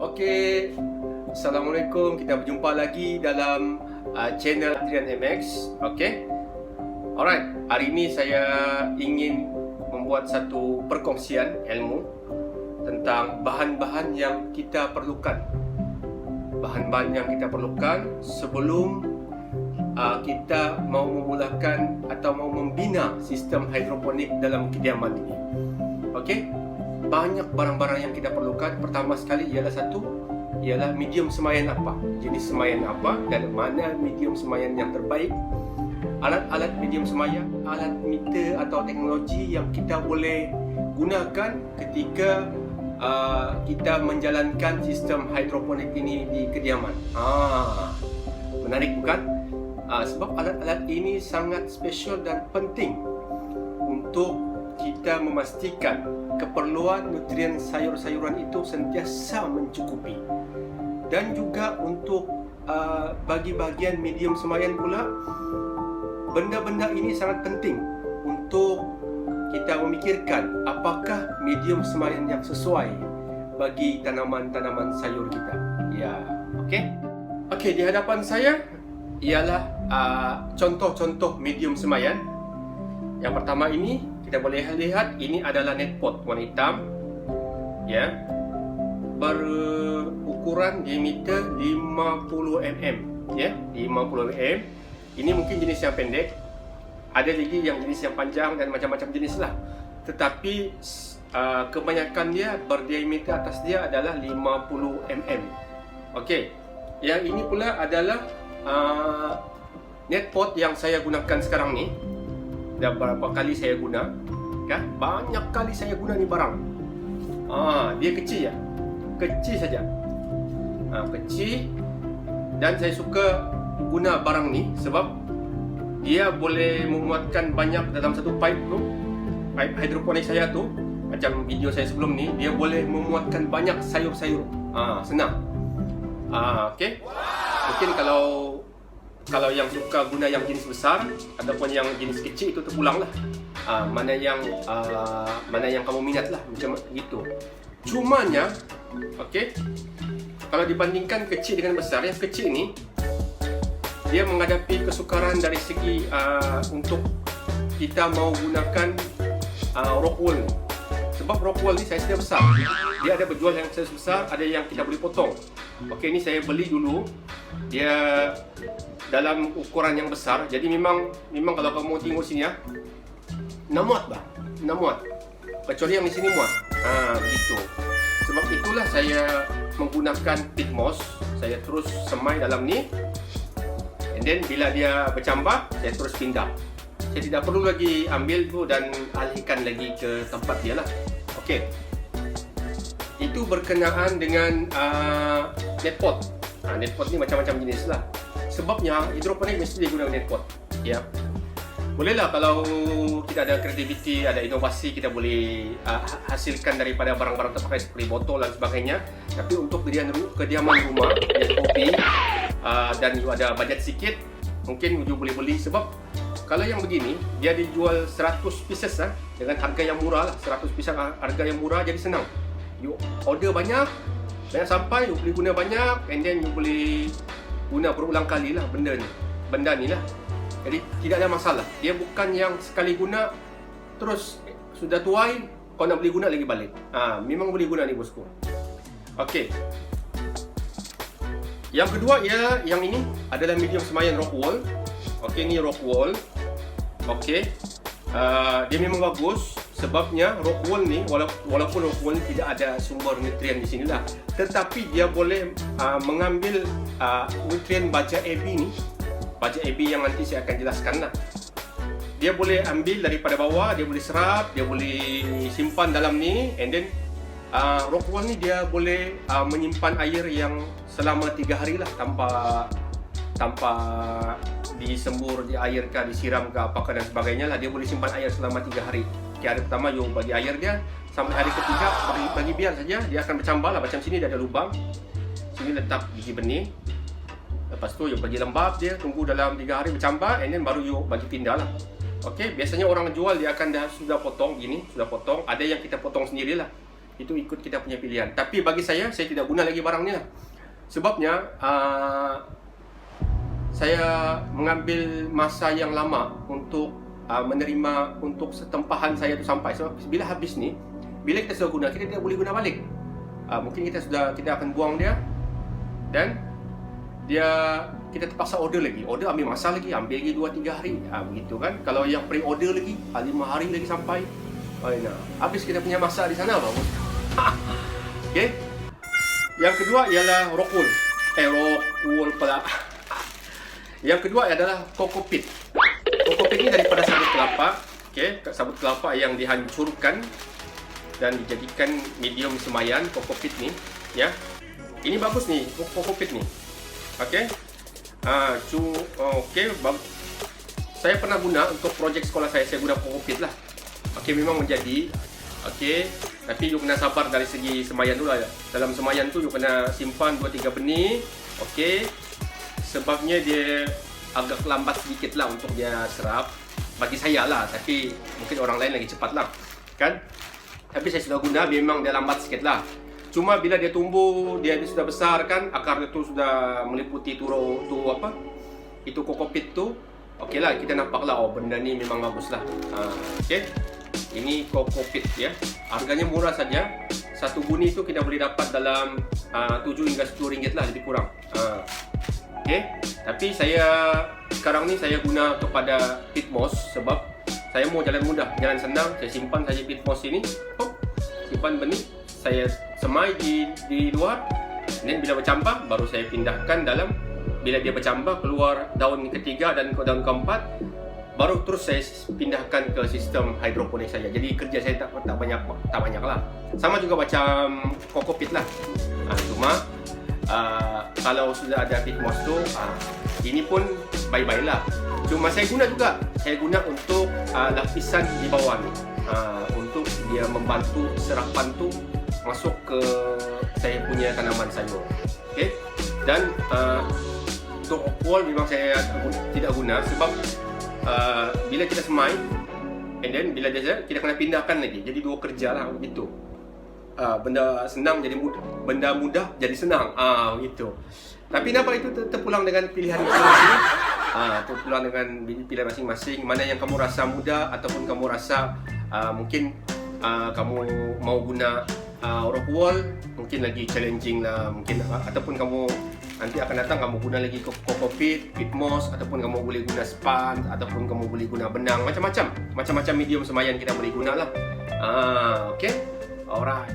Okey, Assalamualaikum. Kita berjumpa lagi dalam channel Adrian MX. Okey. Alright, hari ini saya ingin membuat satu perkongsian ilmu tentang bahan-bahan yang kita perlukan. Bahan-bahan yang kita perlukan sebelum kita mau memulakan atau mau membina sistem hidroponik dalam kediaman ini. Okey. Banyak barang-barang yang kita perlukan. Pertama sekali ialah medium semayan apa, jenis semayan apa dan mana medium semayan yang terbaik. Alat-alat medium semayan, alat meter atau teknologi yang kita boleh gunakan ketika kita menjalankan sistem hidroponik ini di kediaman. Menarik bukan? Sebab alat-alat ini sangat special dan penting untuk kita memastikan keperluan nutrien sayur-sayuran itu sentiasa mencukupi, dan juga untuk bagi bahagian medium semayan pula, benda-benda ini sangat penting untuk kita memikirkan apakah medium semayan yang sesuai bagi tanaman-tanaman sayur kita. Ya, okey, di hadapan saya ialah contoh-contoh medium semayan. Yang pertama ini kita boleh lihat, ini adalah net pot warna hitam, ya, berukuran diameter 50 mm, ya, 50 mm. Ini mungkin jenis yang pendek, ada lagi yang jenis yang panjang dan macam-macam jenis lah. Tetapi kebanyakan dia berdiameter atas dia adalah 50 mm. Okey, yang ini pula adalah net pot yang saya gunakan sekarang ni. Dah berapa kali saya guna, kan? Banyak kali saya guna ni barang. Dia kecil ya, kecil saja. Kecil, dan saya suka guna barang ni sebab dia boleh memuatkan banyak dalam satu pipe tu. Pipe hidroponik saya tu, macam video saya sebelum ni, dia boleh memuatkan banyak sayur-sayur. Senang. Okey. Mungkin kalau yang suka guna yang jenis besar ataupun yang jenis kecil itu terpulanglah. Mana yang kamu minat lah, macam gitu. Cumanya, okey, kalau dibandingkan kecil dengan besar, yang kecil ni dia menghadapi kesukaran dari segi untuk kita mau gunakan rock wool ni. Sebab rock wool ni saiz dia besar. Dia ada berjual yang saiz besar, ada yang kita boleh potong. Okey, ni saya beli dulu. Dia dalam ukuran yang besar. Jadi memang kalau kamu tengok sini ya, nak muat bah, nak muat. Kecuali yang di sini muat. Begitu. Sebab itulah saya menggunakan pit moss. Saya terus semai dalam ni. And then bila dia bercambah, saya terus pindah. Saya tidak perlu lagi ambil tu dan alihkan lagi ke tempat dia lah. Okey. Itu berkenaan dengan net pot. Net pot ni macam-macam jenis lah. Sebabnya hidroponik mesti dia guna net pot. Ya. Bolehlah kalau kita ada kreativiti, ada inovasi, kita boleh hasilkan daripada barang-barang terpakai seperti botol dan sebagainya. Tapi untuk kediaman rumah yang kopi dan you ada bajet sikit, mungkin you boleh beli. Sebab kalau yang begini dia dijual 100 pieces dengan harga yang murah lah. 100 pieces harga yang murah, jadi senang. You order banyak sampai, you boleh guna banyak, and then you boleh guna berulang kali lah benda ni lah. Jadi tidak ada masalah. Dia bukan yang sekali guna terus sudah tuai kau nak boleh guna lagi balik. Memang boleh guna ni bosku. Okey. Yang kedua ialah yang ini adalah medium semayan rock wool. Okey, ni rock wool. Okey. Dia memang bagus. Sebabnya rock wool ni, walaupun rock wool ni tidak ada sumber nutrien di sini lah, tetapi dia boleh mengambil nutrien baja AB ni. Baja AB yang nanti saya akan jelaskan lah. Dia boleh ambil daripada bawah, dia boleh serap, dia boleh simpan dalam ni. And then rock wool ni dia boleh menyimpan air yang selama 3 hari lah, tanpa disembur, di air kah, disiram kah, apakah dan sebagainya lah. Dia boleh simpan air selama 3 hari. Hari pertama you bagi air dia, sampai hari ketiga bagi biar saja, dia akan bercambah lah. Macam sini dia ada lubang, sini letak biji benih. Lepas tu you bagi lembab dia, tunggu dalam 3 hari bercambah, and then baru you bagi pindah lah. Okey, biasanya orang jual dia akan sudah potong gini, sudah potong. Ada yang kita potong sendirilah. Itu ikut kita punya pilihan. Tapi bagi saya tidak guna lagi barangnya. Sebabnya saya mengambil masa yang lama untuk menerima untuk setempahan saya itu sampai. So, bila habis ni, bila kita sudah guna, kita tidak boleh guna balik. Mungkin kita akan buang dia, dan kita terpaksa order lagi. Order ambil masa lagi, ambil lagi 2-3 hari. Begitu kan. Kalau yang pre-order lagi, 5 hari lagi sampai. Habis kita punya masa di sana, bagus. Okay. Yang kedua ialah Rockwool. Rockwool pula. Yang kedua adalah Kokopit. Kokopit ini daripada sabut kelapa. Okay. Sabut kelapa yang dihancurkan dan dijadikan medium semayan. Kokopit ni, ya. Ini bagus ni, Kokopit ni. Okay. Saya pernah guna untuk projek sekolah saya guna Kokopit lah. Okay, memang menjadi. Okay, tapi you kena sabar dari segi semayan dulu lah. Dalam semayan tu you kena simpan 2-3 benih. Okay, sebabnya dia agak lambat sedikit lah untuk dia serap. Bagi saya lah, tapi mungkin orang lain lagi cepat lah, kan? Tapi saya sudah guna, memang dia lambat sikit lah. Cuma bila dia tumbuh, dia sudah besar kan, akar itu sudah meliputi itu Kokopit tu. Okey lah, kita nampak lah, benda ni memang bagus lah. Okey, ini Kokopit ya. Harganya murah saja. Satu guni tu kita boleh dapat dalam 7 hingga 10 ringgit lah, lebih kurang. Okey, tapi sekarang ni saya guna kepada pit moss sebab saya mau jalan mudah, jalan senang. Saya simpan saja pit moss ini, simpan benih, saya semai di luar, dan bila bercambah baru saya pindahkan dalam. Bila dia bercambah keluar daun ketiga dan daun keempat, baru terus saya pindahkan ke sistem hidroponik saya. Jadi kerja saya tak banyak lah. Sama juga macam Kokopit lah. Cuma kalau sudah ada pit moss tu, ini pun bye-bye lah. Cuma saya guna untuk lapisan di bawah ni, untuk dia membantu serapan tu masuk ke saya punya tanaman sayur. Okay? Dan untuk Rockwool memang saya tidak guna sebab bila kita semai, and then bila dia kita kena pindahkan lagi. Jadi dua kerja lah begitu. Benda senang jadi mudah, benda mudah jadi senang. Begitu. Tapi nampak itu terpulang dengan pilihan masing-masing. Terpulang dengan pilihan masing-masing. Mana yang kamu rasa mudah ataupun kamu rasa mungkin kamu mau guna Rockwool, mungkin lagi challenging lah, mungkin ataupun kamu nanti akan datang kamu guna lagi Kokopit, pit moss, ataupun kamu boleh guna span, ataupun kamu boleh guna benang, macam-macam medium semayan kita boleh guna lah. Okay, alright.